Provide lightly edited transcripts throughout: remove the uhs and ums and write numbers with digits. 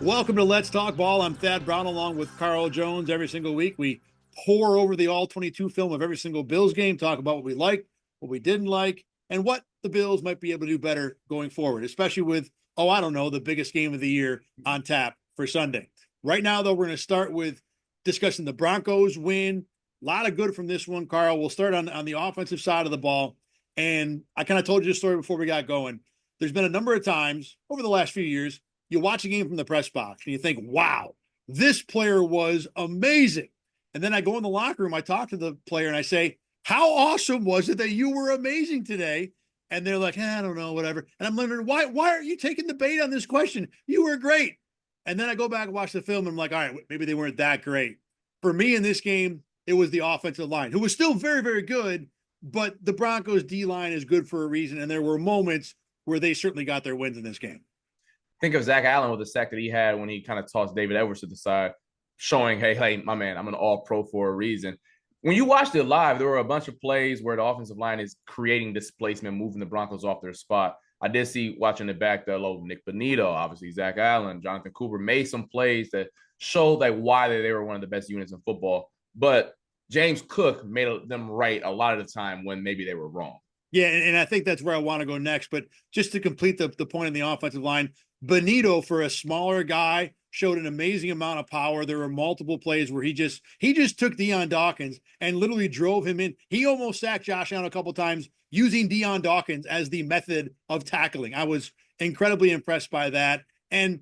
Welcome to Let's Talk Ball. I'm Thad Brown along with Carl Jones. Every single week, we pour over the all 22 film of every single Bills game, talk about what we liked, what we didn't like, and what the Bills might be able to do better going forward, especially with, I don't know, the biggest game of the year on tap for Sunday. Right now, though, we're going to start with discussing the Broncos win. A lot of good from this one, Carl. We'll start on the offensive side of the ball. And I kind of told you this story before we got going. There's been a number of times over the last few years you watch a game from the press box and you think, wow, this player was amazing. And then I go in the locker room, I talk to the player and I say, how awesome was it that you were amazing today? And they're like, I don't know, whatever. And I'm wondering, why are you taking the bait on this question? You were great. And then I go back and watch the film and I'm like, all right, maybe they weren't that great. For me in this game, it was the offensive line, who was still very, very good, but the Broncos D-line is good for a reason. And there were moments where they certainly got their wins in this game. Think of Zach Allen with the sack that he had when he kind of tossed David Edwards to the side, showing, hey, my man, I'm an all-pro for a reason. When you watched it live, there were a bunch of plays where the offensive line is creating displacement, moving the Broncos off their spot. I did see watching it back that Nick Bonito, obviously Zach Allen, Jonathan Cooper made some plays that showed like why they were one of the best units in football. But James Cook made them right a lot of the time when maybe they were wrong. Yeah, and I think that's where I want to go next. But just to complete the point on the offensive line, Bonito, for a smaller guy, showed an amazing amount of power. There were multiple plays where he just took Deion Dawkins and literally drove him in. He almost sacked Josh Allen a couple times using Deion Dawkins as the method of tackling. I was incredibly impressed by that. And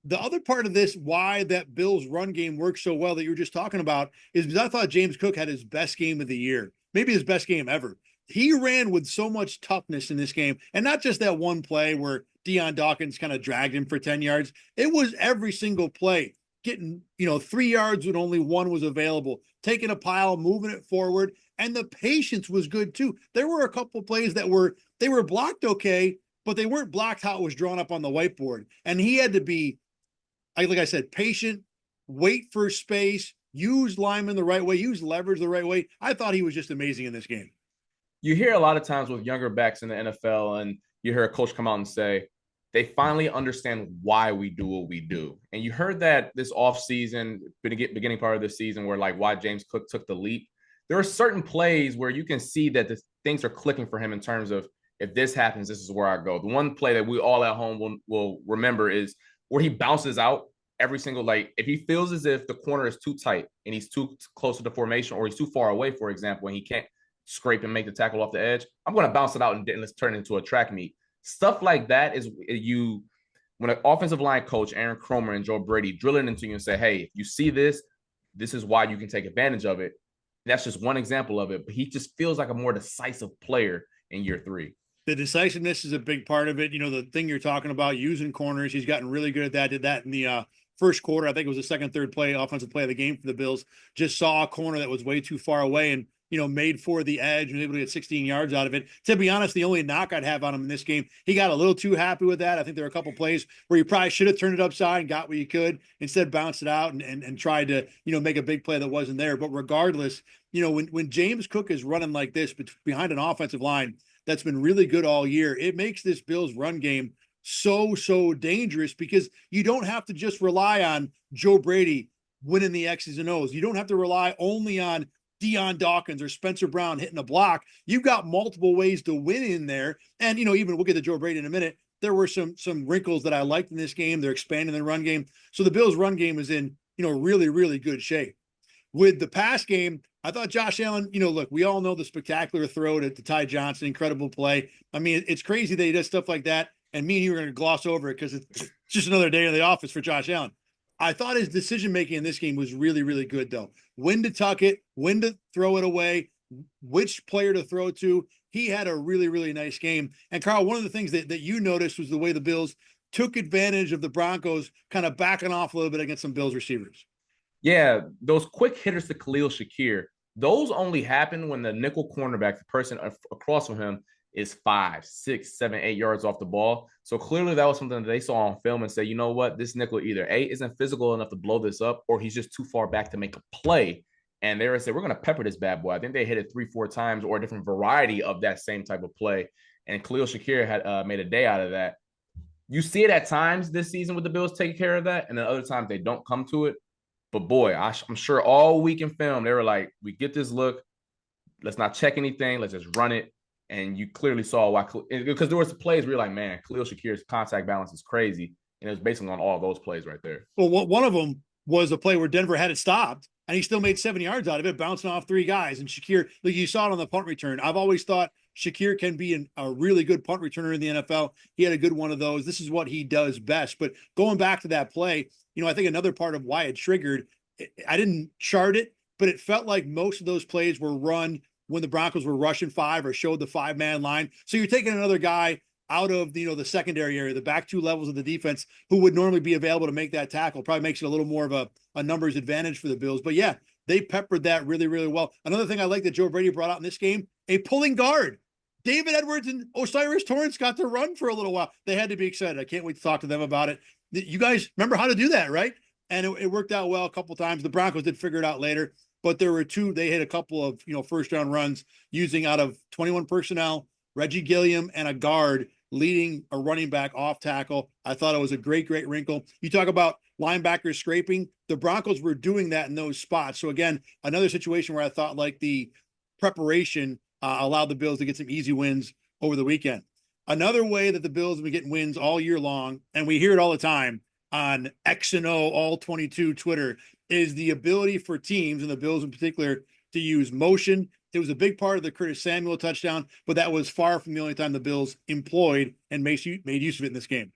the other part of this, why that Bills run game works so well that you were just talking about, is because I thought James Cook had his best game of the year, maybe his best game ever. He ran with so much toughness in this game, and not just that one play where Deion Dawkins kind of dragged him for 10 yards. It was every single play, getting 3 yards when only one was available, taking a pile, moving it forward, and the patience was good too. There were a couple plays that were blocked okay, but they weren't blocked how it was drawn up on the whiteboard. And he had to be, like I said, patient, wait for space, use linemen the right way, use leverage the right way. I thought he was just amazing in this game. You hear a lot of times with younger backs in the NFL, and you hear a coach come out and say, they finally understand why we do what we do. And you heard that this offseason, beginning part of this season, where like why James Cook took the leap. There are certain plays where you can see that the things are clicking for him in terms of, if this happens, this is where I go. The one play that we all at home will remember is where he bounces out every single, like if he feels as if the corner is too tight and he's too close to the formation, or he's too far away, for example, and he can't scrape and make the tackle off the edge, I'm going to bounce it out and let's turn it into a track meet. Stuff like that is when an offensive line coach, Aaron Cromer and Joe Brady, drill it into you and say, hey, if you see this, this is why you can take advantage of it. That's just one example of it. But he just feels like a more decisive player in year 3. The decisiveness is a big part of it. The thing you're talking about, using corners, he's gotten really good at that. Did that in the first quarter. I think it was the second, third play, offensive play of the game for the Bills. Just saw a corner that was way too far away and made for the edge and was able to get 16 yards out of it. To be honest, the only knock I'd have on him in this game, he got a little too happy with that. I think there were a couple plays where he probably should have turned it upside and got what he could, instead bounced it out and tried to, make a big play that wasn't there. But regardless, when James Cook is running like this behind an offensive line that's been really good all year, it makes this Bills run game so dangerous, because you don't have to just rely on Joe Brady winning the X's and O's. You don't have to rely only on Deion Dawkins or Spencer Brown hitting a block. You've got multiple ways to win in there. And, even we'll get to Joe Brady in a minute. There were some wrinkles that I liked in this game. They're expanding the run game. So the Bills run game is in, really, really good shape. With the pass game, I thought Josh Allen, look, we all know the spectacular throw to Ty Johnson, incredible play. I mean, it's crazy that he does stuff like that. And me and you are going to gloss over it because it's just another day in the office for Josh Allen. I thought his decision-making in this game was really, really good, though. When to tuck it, when to throw it away, which player to throw to. He had a really, really nice game. And, Carl, one of the things that you noticed was the way the Bills took advantage of the Broncos kind of backing off a little bit against some Bills receivers. Yeah, those quick hitters to Khalil Shakir, those only happen when the nickel cornerback, the person across from him, is 5, 6, 7, 8 yards off the ball. So clearly that was something that they saw on film and said, you know what, this nickel either A, isn't physical enough to blow this up, or he's just too far back to make a play. And they said, we're going to pepper this bad boy. I think they hit it 3, 4 times, or a different variety of that same type of play. And Khalil Shakir had made a day out of that. You see it at times this season with the Bills taking care of that, and then other times they don't come to it. But boy, I'm sure all week in film, they were like, we get this look. Let's not check anything. Let's just run it. And you clearly saw why, because there was plays where you're like, man, Khalil Shakir's contact balance is crazy. And it was based on all those plays right there. Well, one of them was a play where Denver had it stopped, and he still made 7 yards out of it, bouncing off 3 guys. And Shakir, like you saw it on the punt return. I've always thought Shakir can be a really good punt returner in the NFL. He had a good one of those. This is what he does best. But going back to that play, I think another part of why it triggered, I didn't chart it, but it felt like most of those plays were run when the Broncos were rushing 5 or showed the 5-man line. So you're taking another guy out of the secondary area, the back 2 levels of the defense, who would normally be available to make that tackle. Probably makes it a little more of a numbers advantage for the Bills. But yeah, they peppered that really, really well. Another thing I like that Joe Brady brought out in this game, a pulling guard. David Edwards and Osiris Torrance got to run for a little while. They had to be excited. I can't wait to talk to them about it. You guys remember how to do that, right? And it worked out well a couple of times. The Broncos did figure it out later, but there were 2. They hit a couple of first round runs using out of 21 personnel, Reggie Gilliam and a guard leading a running back off tackle. I thought it was a great wrinkle. You talk about linebackers scraping. The Broncos were doing that in those spots. So again, another situation where I thought like the preparation allowed the Bills to get some easy wins over the weekend. Another way that the Bills have been getting wins all year long, and we hear it all the time on X and O all 22 Twitter, is the ability for teams, and the Bills in particular, to use motion. It was a big part of the Curtis Samuel touchdown, but that was far from the only time the Bills employed and made use of it in this game.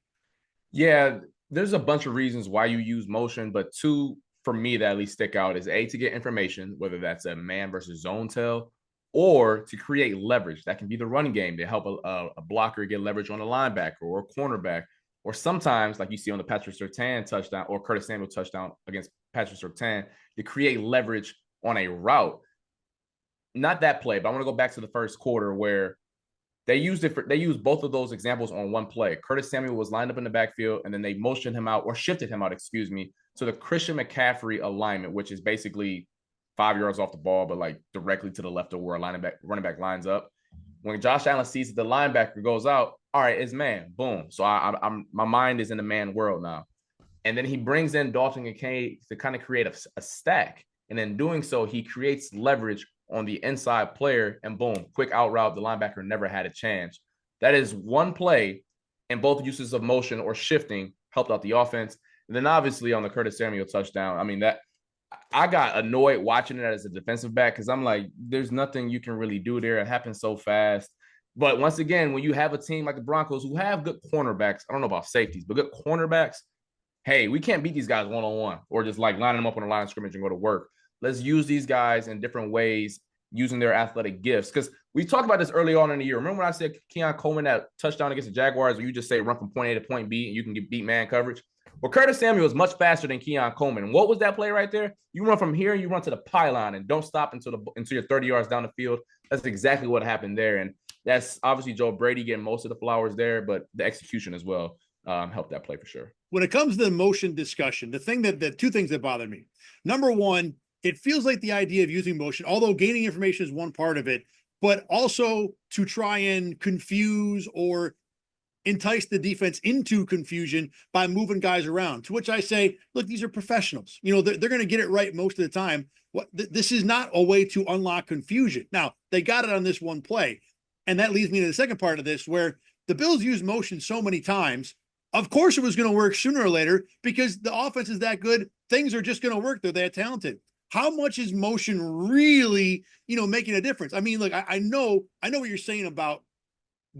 Yeah, there's a bunch of reasons why you use motion, but 2 for me that at least stick out is A, to get information, whether that's a man versus zone tell, or to create leverage. That can be the running game to help a blocker get leverage on a linebacker or a cornerback. Or sometimes, like you see on the Patrick Surtain touchdown or Curtis Samuel touchdown against Patrick Surtain, to create leverage on a route. Not that play, but I want to go back to the first quarter where they used both of those examples on one play. Curtis Samuel was lined up in the backfield, and then they motioned him out, or shifted him out, to the Christian McCaffrey alignment, which is basically 5 yards off the ball, but like directly to the left of where a running back lines up. When Josh Allen sees that the linebacker goes out, all right, it's man, boom. So I'm my mind is in the man world now. And then he brings in Dalton and Kay to kind of create a stack. And in doing so, he creates leverage on the inside player, and boom, quick out route. The linebacker never had a chance. That is one play, and both uses of motion or shifting helped out the offense. And then obviously on the Curtis Samuel touchdown, I mean, that I got annoyed watching it as a defensive back, because I'm like, there's nothing you can really do there. It happens so fast. But once again, when you have a team like the Broncos who have good cornerbacks, I don't know about safeties, but good cornerbacks, hey, we can't beat these guys one-on-one or just like lining them up on the line of scrimmage and go to work. Let's use these guys in different ways using their athletic gifts. Because we talked about this early on in the year. Remember when I said Keon Coleman, that touchdown against the Jaguars, where you just say run from point A to point B and you can beat man coverage? Well, Curtis Samuel is much faster than Keon Coleman. And what was that play right there? You run from here and you run to the pylon and don't stop until you're 30 yards down the field. That's exactly what happened there. And that's obviously Joe Brady getting most of the flowers there, but the execution as well helped that play for sure. When it comes to the motion discussion, the 2 things that bother me. Number one, it feels like the idea of using motion, although gaining information is one part of it, but also to try and confuse or entice the defense into confusion by moving guys around, to which I say, look, these are professionals. They're going to get it right most of the time. This is not a way to unlock confusion. Now, they got it on this one play. And that leads me to the second part of this, where the Bills use motion so many times. Of course, it was going to work sooner or later, because the offense is that good. Things are just going to work. They're that talented. How much is motion really, making a difference? I mean, look, I know what you're saying about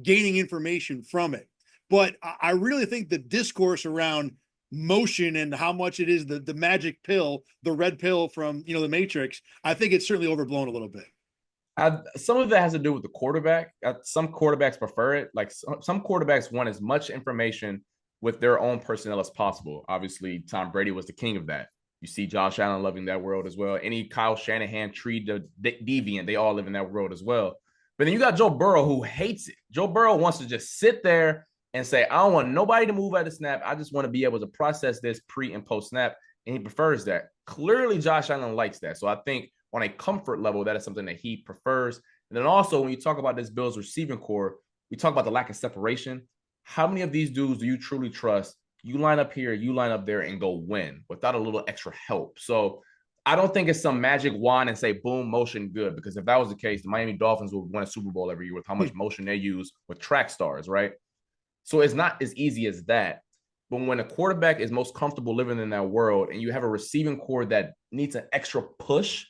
gaining information from it, but I really think the discourse around motion and how much it is the magic pill, the red pill from, the Matrix, I think it's certainly overblown a little bit. Some of that has to do with the quarterback. Some quarterbacks prefer it. Like some quarterbacks want as much information with their own personnel as possible. Obviously, Tom Brady was the king of that. You see Josh Allen loving that world as well. Any Kyle Shanahan tree deviant, they all live in that world as well. But then you got Joe Burrow, who hates it. Joe Burrow wants to just sit there and say, I don't want nobody to move at the snap. I just want to be able to process this pre and post snap. And he prefers that. Clearly, Josh Allen likes that. So I think on a comfort level, that is something that he prefers. And then also, when you talk about this Bills receiving core, we talk about the lack of separation. how many of these dudes do you truly trust? You line up here, you line up there, and go win without a little extra help. So I don't think it's some magic wand and say boom, motion good. Because if that was the case, the Miami Dolphins would win a Super Bowl every year with how much motion they use with track stars, right? So it's not as easy as that. But when a quarterback is most comfortable living in that world, and you have a receiving core that needs an extra push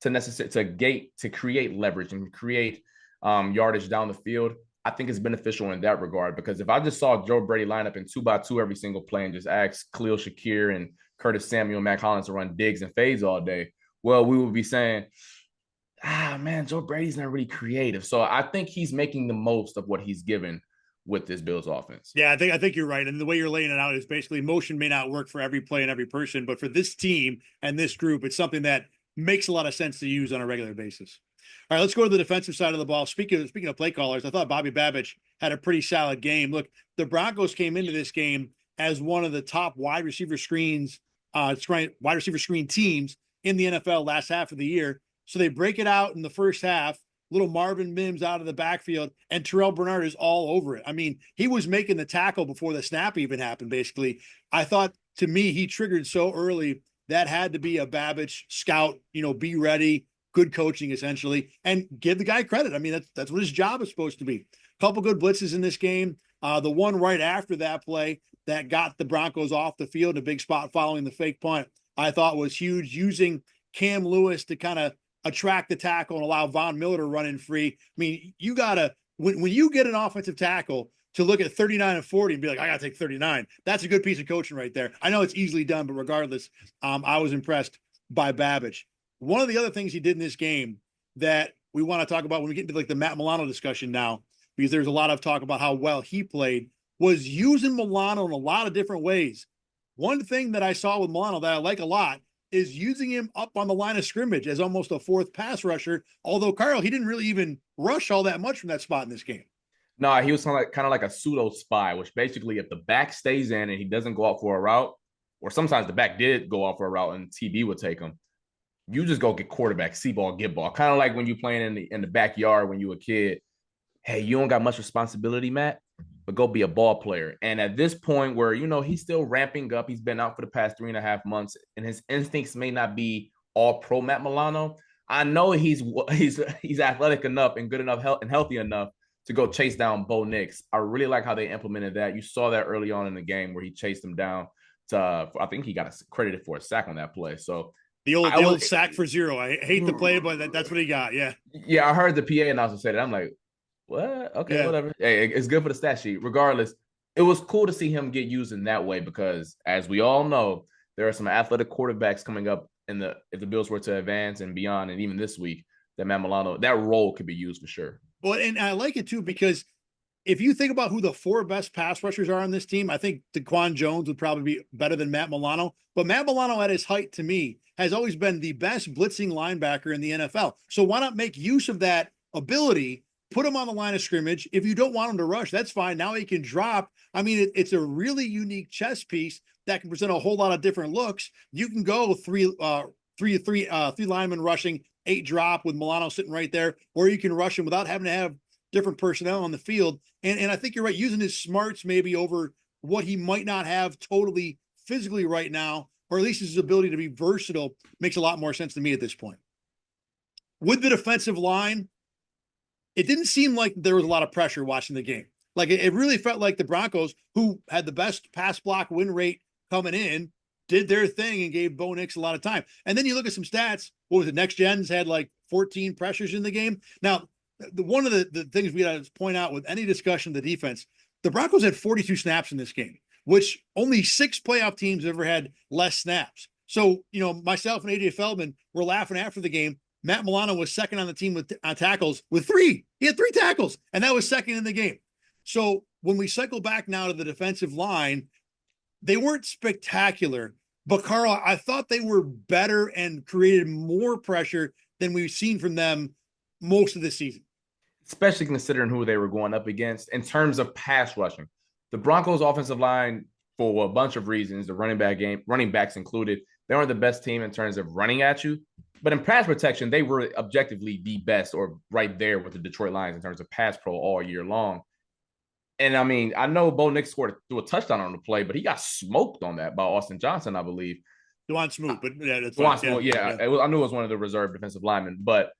to create leverage and create yardage down the field, I think it's beneficial in that regard. Because if I just saw Joe Brady line up in 2x2 every single play and just ask Khalil Shakir and Curtis Samuel, Mac Hollins to run digs and fades all day, well, we would be saying, man, Joe Brady's not really creative. So I think he's making the most of what he's given with this Bills offense. Yeah, I think you're right. And the way you're laying it out is basically motion may not work for every play and every person, but for this team and this group, it's something that makes a lot of sense to use on a regular basis. All right, let's go to the defensive side of the ball. Speaking of play callers, I thought Bobby Babich had a pretty solid game. Look, the Broncos came into this game as one of the top wide receiver screen teams in the NFL last half of the year. So they break it out in the first half. Little Marvin Mims out of the backfield, and Terrell Bernard is all over it. I mean, he was making the tackle before the snap even happened, basically. I thought, to me, he triggered so early. That had to be a Babich scout, be ready, good coaching, essentially, and give the guy credit. I mean, that's what his job is supposed to be. A couple good blitzes in this game. The one right after that play that got the Broncos off the field, a big spot following the fake punt, I thought was huge, using Cam Lewis to kind of attract the tackle and allow Von Miller to run in free. I mean, you gotta when you get an offensive tackle to look at 39 and 40 and be like, I gotta take 39. That's a good piece of coaching right there. I know it's easily done, but regardless, I was impressed by Babich. One of the other things he did in this game that we want to talk about when we get into like the Matt Milano discussion now, because there's a lot of talk about how well he played, was using Milano in a lot of different ways. One thing that I saw with Milano that I like a lot is using him up on the line of scrimmage as almost a fourth pass rusher. Although, Carl, he didn't really even rush all that much from that spot in this game. No, he was kind of like a pseudo spy, which basically if the back stays in and he doesn't go out for a route, or sometimes the back did go out for a route and TB would take him, you just go get quarterback, see ball, get ball. Kind of like when you're playing in the backyard when you were a kid. Hey, you don't got much responsibility, Matt, but go be a ball player. And at this point where, he's still ramping up, he's been out for the past 3.5 months, and his instincts may not be all pro Matt Milano. I know he's athletic enough and good enough and healthy enough to go chase down Bo Nix. I really like how they implemented that. You saw that early on in the game where he chased him down I think he got credited for a sack on that play. So the old sack for zero. I hate the play, but that's what he got. Yeah. Yeah, I heard the PA announcer say that. I'm like, what? Okay, yeah. Whatever. Hey, it's good for the stat sheet. Regardless, it was cool to see him get used in that way because, as we all know, there are some athletic quarterbacks coming up if the Bills were to advance and beyond, and even this week, that Matt Milano, that role could be used for sure. Well, and I like it too because if you think about who the four best pass rushers are on this team, I think DaQuan Jones would probably be better than Matt Milano. But Matt Milano at his height, to me, has always been the best blitzing linebacker in the NFL. So why not make use of that ability? Put him on the line of scrimmage. If you don't want him to rush, that's fine. Now he can drop. I mean, it's a really unique chess piece that can present a whole lot of different looks. You can go three linemen rushing, 8 drop with Milano sitting right there, or you can rush him without having to have different personnel on the field. And I think you're right, using his smarts maybe over what he might not have totally physically right now, or at least his ability to be versatile makes a lot more sense to me at this point. With the defensive line, it didn't seem like there was a lot of pressure watching the game. Like it really felt like the Broncos, who had the best pass block win rate coming in, did their thing and gave Bo Nix a lot of time. And then you look at some stats. What was it? Next Gens had like 14 pressures in the game. Now, one of the things we got to point out with any discussion of the defense, the Broncos had 42 snaps in this game, which only 6 playoff teams have ever had less snaps. So, myself and AJ Feldman were laughing after the game. Matt Milano was second on the team with tackles with 3. He had 3 tackles, and that was second in the game. So when we cycle back now to the defensive line, they weren't spectacular, but Carl, I thought they were better and created more pressure than we've seen from them most of the season. Especially considering who they were going up against in terms of pass rushing. The Broncos offensive line, for a bunch of reasons, the running backs included, they weren't the best team in terms of running at you. But in pass protection, they were objectively the best, or right there with the Detroit Lions in terms of pass pro all year long. And I mean, I know Bo Nix threw a touchdown on the play, but he got smoked on that by Austin Johnson, I believe. Dewan Smoot, but yeah, that's fine. Dewan Smoke, yeah. I knew it was one of the reserve defensive linemen, but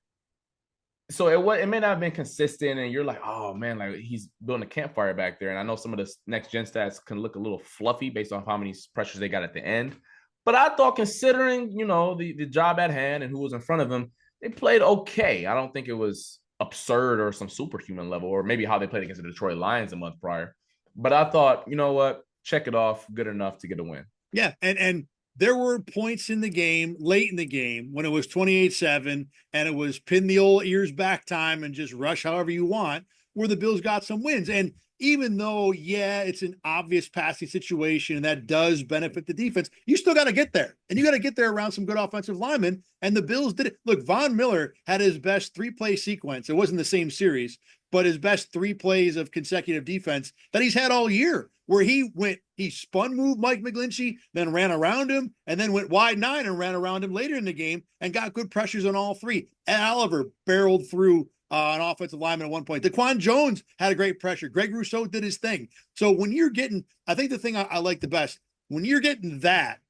so it may not have been consistent, and you're like, oh man, like he's building a campfire back there. And I know some of the next gen stats can look a little fluffy based on how many pressures they got at the end. But I thought, considering the job at hand and who was in front of him, they played okay. I don't think it was absurd or some superhuman level, or maybe how they played against the Detroit Lions a month prior. But I thought, you know what, check it off, good enough to get a win. Yeah, and there were points in the game, late in the game, when it was 28-7 and it was pin the old ears back time and just rush however you want, where the Bills got some wins. And even though, yeah, it's an obvious passing situation and that does benefit the defense, you still got to get there. And you got to get there around some good offensive linemen. And the Bills did it. Look, Von Miller had his best 3-play sequence. It wasn't the same series, but his best 3 plays of consecutive defense that he's had all year, where he spun move Mike McGlinchey, then ran around him, and then went wide 9 and ran around him later in the game and got good pressures on all 3. Ed Oliver barreled through an offensive lineman at one point. Daquan Jones had a great pressure. Greg Rousseau did his thing. So when you're getting, I think the thing I like the best, when you're getting that,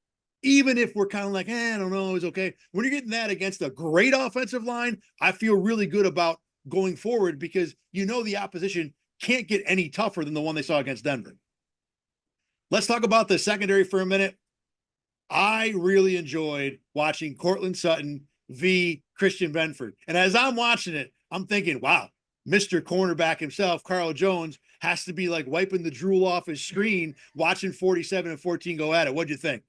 even if we're kind of like, I don't know, it's okay. When you're getting that against a great offensive line, I feel really good about going forward, because the opposition can't get any tougher than the one they saw against Denver. Let's talk about the secondary for a minute. I really enjoyed watching Courtland Sutton v. Christian Benford. And as I'm watching it, I'm thinking, wow, Mr. Cornerback himself, Carl Jones, has to be like wiping the drool off his screen, watching 47-14 go at it. What'd you think?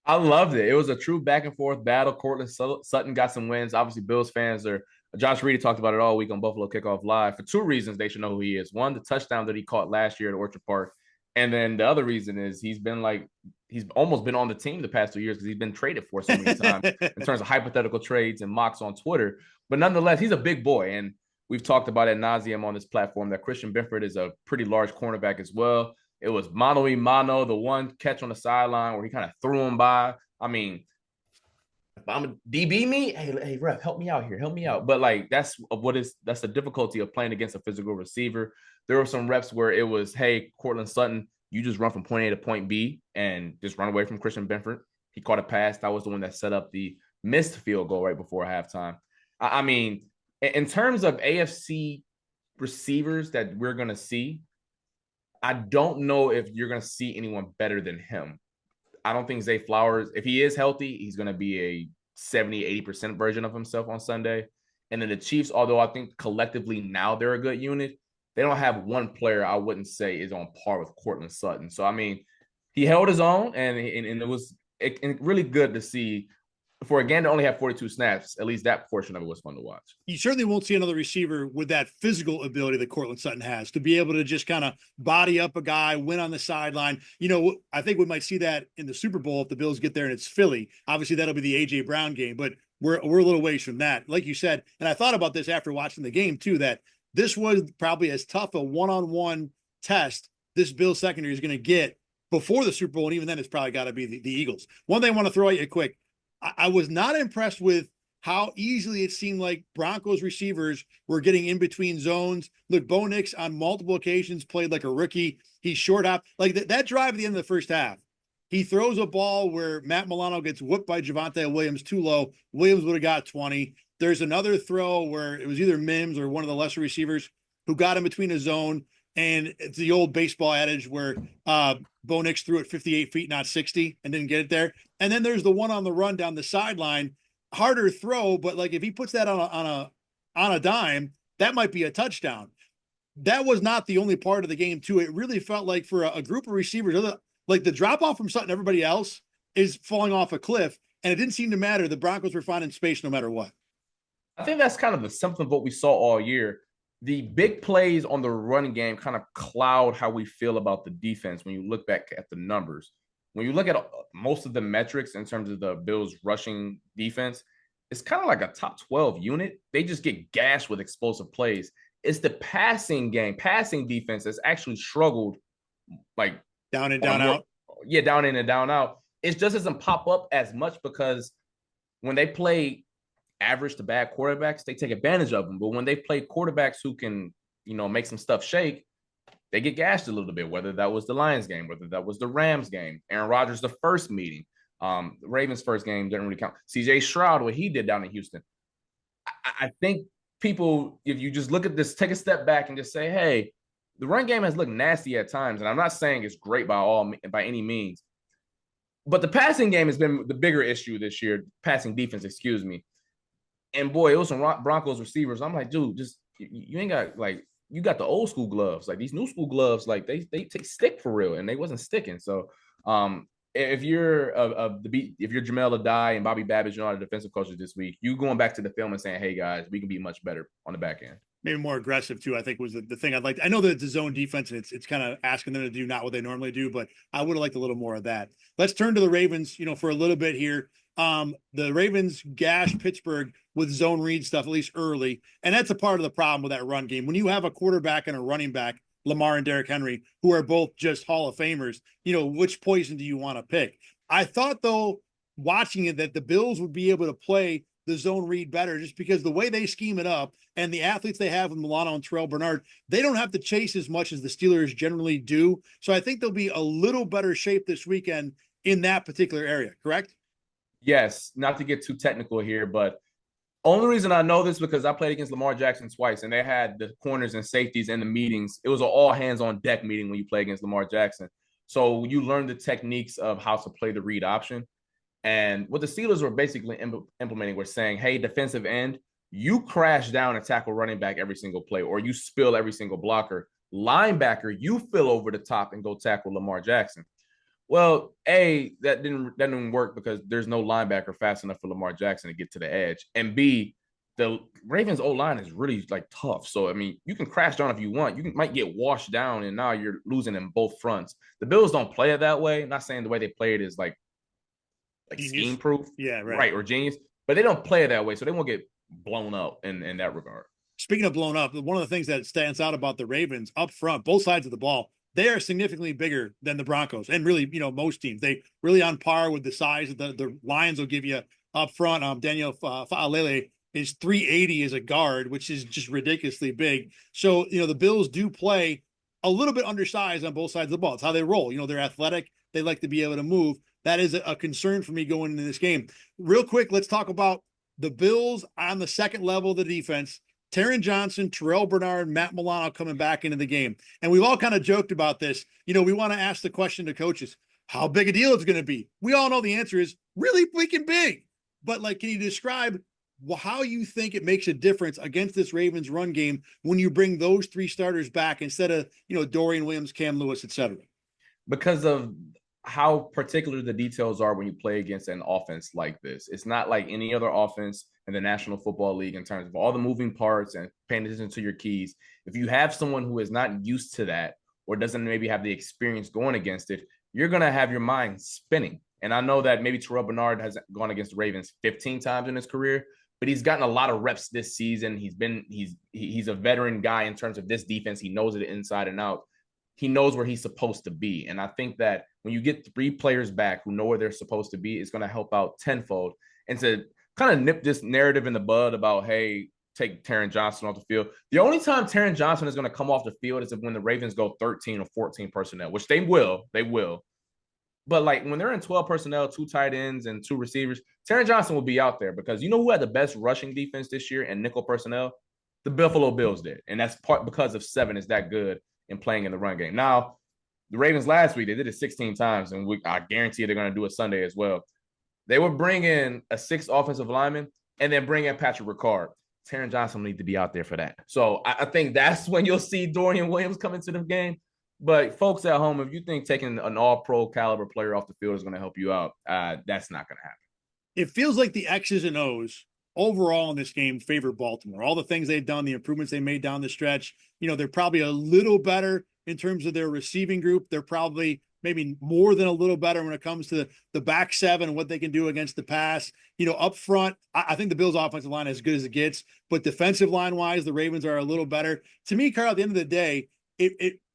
I loved it. It was a true back and forth battle. Courtland Sutton got some wins. Obviously, Bills fans are. Josh Reedy talked about it all week on Buffalo Kickoff Live. For 2 reasons, they should know who he is. One, the touchdown that he caught last year at Orchard Park. And then the other reason is he's almost been on the team the past 2 years because he's been traded for so many times in terms of hypothetical trades and mocks on Twitter. But nonetheless, he's a big boy. And we've talked about ad nauseum on this platform that Christian Benford is a pretty large cornerback as well. It was mano, the one catch on the sideline where he kind of threw him by. I mean, if I'm a DB me, hey, ref, help me out here, help me out. But like that's the difficulty of playing against a physical receiver. There were some reps where it was, hey, Courtland Sutton, you just run from point A to point B and just run away from Christian Benford. He caught a pass. That was the one that set up the missed field goal right before halftime. I mean, in terms of AFC receivers that we're going to see, I don't know if you're going to see anyone better than him. I don't think Zay Flowers, if he is healthy, he's going to be a 70-80% version of himself on Sunday. And then the Chiefs, although I think collectively now they're a good unit, they don't have one player I wouldn't say is on par with Courtland Sutton. So, I mean, he held his own, and it was really good to see. For a game to only have 42 snaps, at least that portion of it was fun to watch. You certainly won't see another receiver with that physical ability that Courtland Sutton has to be able to just kind of body up a guy, win on the sideline. I think we might see that in the Super Bowl if the Bills get there and it's Philly. Obviously, that'll be the A.J. Brown game, but we're a little ways from that. Like you said, and I thought about this after watching the game too, that this was probably as tough a one-on-one test this Bills secondary is going to get before the Super Bowl, and even then it's probably got to be the Eagles. One thing I want to throw at you quick. I was not impressed with how easily it seemed like Broncos receivers were getting in between zones. Look, Bo Nix on multiple occasions played like a rookie. He short hopped. Like that drive at the end of the first half. He throws a ball where Matt Milano gets whooped by Javonte Williams too low. Williams would have got 20. There's another throw where it was either Mims or one of the lesser receivers who got in between a zone. And it's the old baseball adage where Bo Nix threw it 58 feet, not 60, and didn't get it there. And then there's the one on the run down the sideline, harder throw, but like if he puts that on a dime, that might be a touchdown. That was not the only part of the game too. It really felt like for a group of receivers, like the drop off from Sutton, everybody else is falling off a cliff, and it didn't seem to matter. The Broncos were finding space no matter what. I think that's kind of the symptom of what we saw all year. The big plays on the running game kind of cloud how we feel about the defense when you look back at the numbers. When you look at most of the metrics in terms of the Bills' rushing defense, it's kind of like a top 12 unit. They just get gashed with explosive plays. It's the passing defense that's actually struggled, like down in, down out. Yeah, down in and down out. It just doesn't pop up as much because when they play average to bad quarterbacks, they take advantage of them. But when they play quarterbacks who can, make some stuff shake, they get gashed a little bit, whether that was the Lions game, whether that was the Rams game, Aaron Rodgers, the first meeting, the Ravens' first game didn't really count. CJ Stroud, what he did down in Houston. I think people, if you just look at this, take a step back and just say, hey, the run game has looked nasty at times. And I'm not saying it's great by any means, but the passing game has been the bigger issue this year, passing defense, excuse me. And boy, it was some Broncos receivers. I'm like, dude, just you ain't got like you got the old school gloves. Like these new school gloves, like they take stick for real, and they wasn't sticking. So if you're if you're Jamel Adai and Bobby Babich, you're not the defensive coaches this week, you going back to the film and saying, hey guys, we can be much better on the back end. Maybe more aggressive too, I think was the thing I'd like. I know that it's a zone defense and it's kind of asking them to do not what they normally do, but I would have liked a little more of that. Let's turn to the Ravens, for a little bit here. The Ravens gashed Pittsburgh with zone read stuff, at least early. And that's a part of the problem with that run game. When you have a quarterback and a running back, Lamar and Derrick Henry, who are both just Hall of Famers, which poison do you want to pick? I thought, though, watching it, that the Bills would be able to play the zone read better just because the way they scheme it up and the athletes they have with Milano and Terrell Bernard, they don't have to chase as much as the Steelers generally do. So I think they'll be a little better shape this weekend in that particular area, correct? Yes, not to get too technical here, but only reason I know this because I played against Lamar Jackson twice, and they had the corners and safeties in the meetings. It was an all hands on deck meeting when you play against Lamar Jackson. So you learn the techniques of how to play the read option. And what the Steelers were basically implementing was saying, hey, defensive end, you crash down and tackle running back every single play, or you spill every single blocker. Linebacker, you fill over the top and go tackle Lamar Jackson. Well, that didn't work because there's no linebacker fast enough for Lamar Jackson to get to the edge. And B, the Ravens O-line is really like tough. So I mean, you can crash down if you want. Might get washed down, and now you're losing in both fronts. The Bills don't play it that way. I'm not saying the way they play it is like scheme proof, yeah, right, or genius, but they don't play it that way, so they won't get blown up in that regard. Speaking of blown up, one of the things that stands out about the Ravens up front, both sides of the ball, they are significantly bigger than the Broncos and really, most teams. They really on par with the size of the Lions will give you up front. Daniel Fa'alele is 380 as a guard, which is just ridiculously big. So, the Bills do play a little bit undersized on both sides of the ball. It's how they roll. They're athletic. They like to be able to move. That is a concern for me going into this game. Real quick, let's talk about the Bills on the second level of the defense. Taron Johnson, Terrell Bernard, Matt Milano coming back into the game. And we've all kind of joked about this. We want to ask the question to coaches, how big a deal it's going to be? We all know the answer is really freaking big. But can you describe how you think it makes a difference against this Ravens run game when you bring those three starters back instead of, Dorian Williams, Cam Lewis, et cetera? Because of how particular the details are when you play against an offense like this. It's not like any other offense in the National Football League in terms of all the moving parts and paying attention to your keys. If you have someone who is not used to that or doesn't maybe have the experience going against it, you're going to have your mind spinning. And I know that maybe Terrell Bernard has gone against the Ravens 15 times in his career, but he's gotten a lot of reps this season. He's a veteran guy in terms of this defense. He knows it inside and out. He knows where he's supposed to be. And I think that when you get three players back who know where they're supposed to be, it's going to help out tenfold. And to kind of nip this narrative in the bud about, hey, take Taron Johnson off the field. The only time Taron Johnson is going to come off the field is when the Ravens go 13 or 14 personnel, which they will. But when they're in 12 personnel, 2 tight ends and 2 receivers, Taron Johnson will be out there because who had the best rushing defense this year in nickel personnel? The Buffalo Bills did. And that's part because of 7 is that good in playing in the run game. Now, the Ravens last week, they did it 16 times, and I guarantee they're going to do it Sunday as well. They would bring in a 6th offensive lineman and then bring in Patrick Ricard. Taron Johnson will need to be out there for that. So I think that's when you'll see Dorian Williams come into the game. But folks at home, if you think taking an all-pro caliber player off the field is going to help you out, that's not going to happen. It feels like the X's and O's overall in this game favor Baltimore. All the things they've done, the improvements they made down the stretch, they're probably a little better in terms of their receiving group. They're probably maybe more than a little better when it comes to the back 7 and what they can do against the pass. Up front, I think the Bills' offensive line is as good as it gets, but defensive line-wise, the Ravens are a little better. To me, Carl, at the end of the day,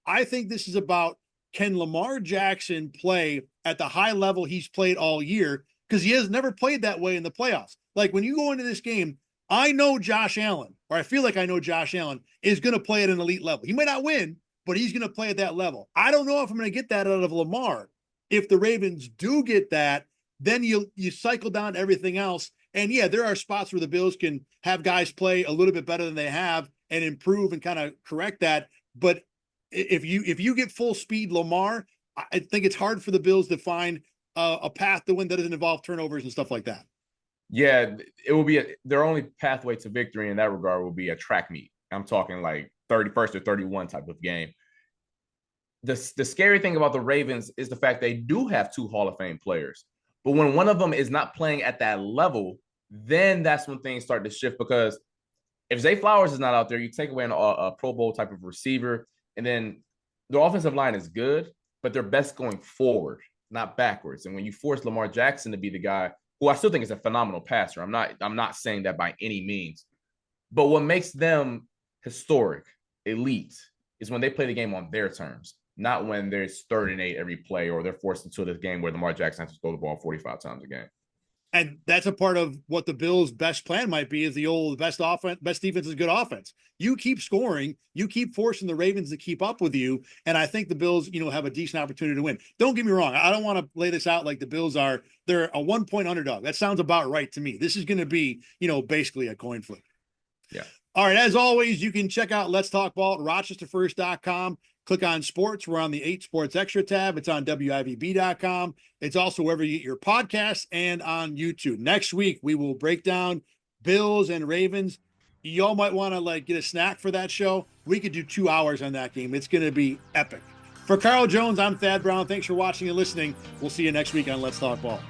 I think this is about, can Lamar Jackson play at the high level he's played all year? Because he has never played that way in the playoffs. When you go into this game, I know Josh Allen, or I feel like I know Josh Allen, is going to play at an elite level. He may not win, but he's going to play at that level. I don't know if I'm going to get that out of Lamar. If the Ravens do get that, then you cycle down everything else. And yeah, there are spots where the Bills can have guys play a little bit better than they have and improve and kind of correct that. But if you get full speed Lamar, I think it's hard for the Bills to find a path to win that doesn't involve turnovers and stuff like that. Yeah, it will be their only pathway to victory in that regard will be a track meet. I'm talking like 31st or 31 type of game. The scary thing about the Ravens is the fact they do have 2 Hall of Fame players. But when one of them is not playing at that level, then that's when things start to shift, because if Zay Flowers is not out there, you take away a Pro Bowl type of receiver, and then the offensive line is good, but they're best going forward, not backwards. And when you force Lamar Jackson to be the guy, who I still think is a phenomenal passer, I'm not saying that by any means, but what makes them historic, elite, is when they play the game on their terms, not when there's 3rd and 8 every play, or they're forced into this game where Lamar Jackson has to throw the ball 45 times a game. And that's a part of what the Bills' best plan might be, is the old best offense, best defense is good offense. You keep scoring, you keep forcing the Ravens to keep up with you. And I think the Bills, have a decent opportunity to win. Don't get me wrong. I don't want to lay this out like the Bills they're a 1-point underdog. That sounds about right to me. This is going to be, basically a coin flip. Yeah. All right. As always, you can check out Let's Talk Ball at rochesterfirst.com. Click on sports. We're on the 8 Sports Extra tab. It's on WIVB.com. It's also wherever you get your podcasts and on YouTube. Next week, we will break down Bills and Ravens. Y'all might want to get a snack for that show. We could do 2 hours on that game. It's going to be epic. For Carl Jones, I'm Thad Brown. Thanks for watching and listening. We'll see you next week on Let's Talk Ball.